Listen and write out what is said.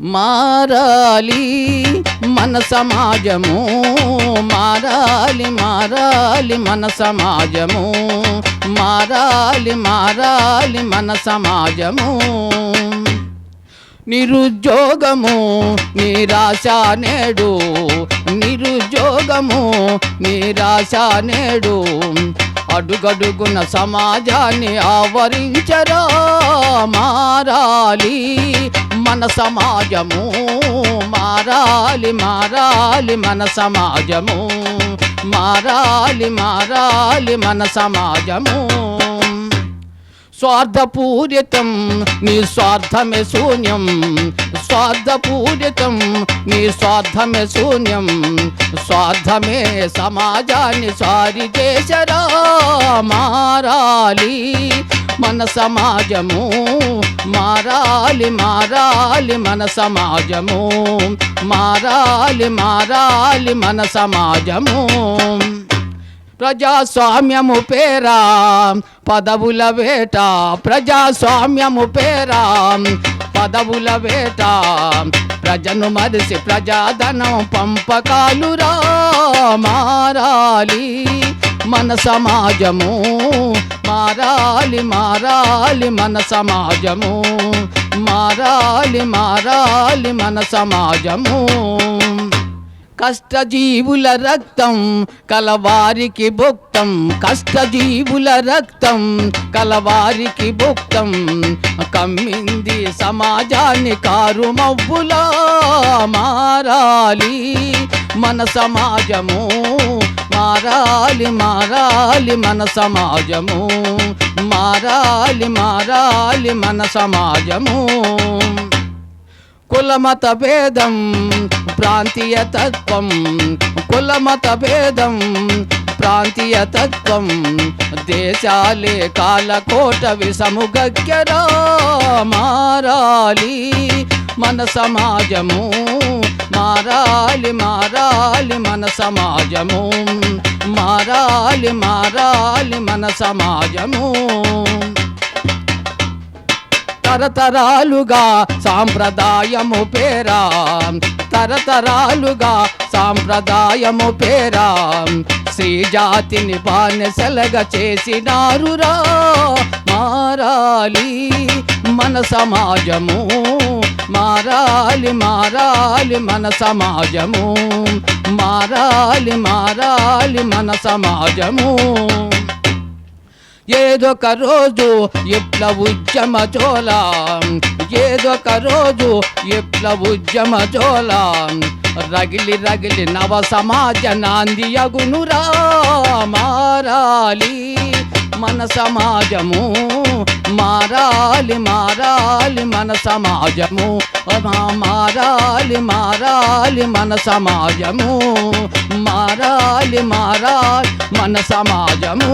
మారాలి మన సమాజము, మారాలి మారాలి మన సమాజము, మారాలి మారాలి మన సమాజము. నిరుద్యోగము నిరాశ నేడు, నిరుద్యోగము నిరాశ నేడు, అడుగడుగున సమాజాన్ని ఆవరించరా. మారాలి మన సమాజము, మారాలి మారాలి మన సమాజము, మారాలి మారాలి మన సమాజము. స్వార్థపూరితం నిస్వార్థమే శూన్యం, స్వార్థపూరితం నిస్వార్థమే శూన్యం, స్వార్థమే సమాజాన్ని సారి చేసరా. మారాలి మన సమాజము, మారాలి మారాలి మన సమాజము, మారాలి మారాలి మన సమాజము. ప్రజాస్వామ్యము పేరా పదవుల వేట, ప్రజాస్వామ్యము పేరా పదవుల వేట, ప్రజను మరిసి ప్రజాధనం పంపకాలురా. మారాలి మన సమాజము, మారాలి మారాలి మన సమాజము, మారాలి మారాలి మన సమాజము. కష్టజీవుల రక్తం కలవారికి భుక్తం, కష్టజీవుల రక్తం కలవారికి భుక్తం, కమ్మింది సమాజాన్ని కారుమవ్వులా. మారాలి మన సమాజము, మారాలి మారాలి మన సమాజము, మారాలి మారాలి మన సమాజము. కులమత భేదం ప్రాంతీయ తత్వం, కులమత భేదం ప్రాంతీయ తత్వం, దేశాలే కాలకోట విషముగక్యరా. మారాలి మన సమాజము, మారాలి మారాలి మన సమాజము, మారాలి మారాలి మన సమాజము. తరతరాలుగా సాంప్రదాయము పేరా, తరతరాలుగా సాంప్రదాయము పేరా, స్త్రీ జాతిని బానిసలుగా చేసినారురా. మారాలి మన సమాజము, మారాలి మారాలి మన సమాజము, మారాలి మారాలి మన సమాజము. ఏదొక రోజు విప్లవోద్యమ జోల, ఏదొక రోజు విప్లవోద్యమ జోల, రగిలి రగిలి నవ సమాజ నాంది అగునురా. మారాలి మన సమాజము, మారాలి మారాలి మన సమాజము, మారాలి మారాలి మన సమాజము, మారాలి మారాలి మన సమాజము.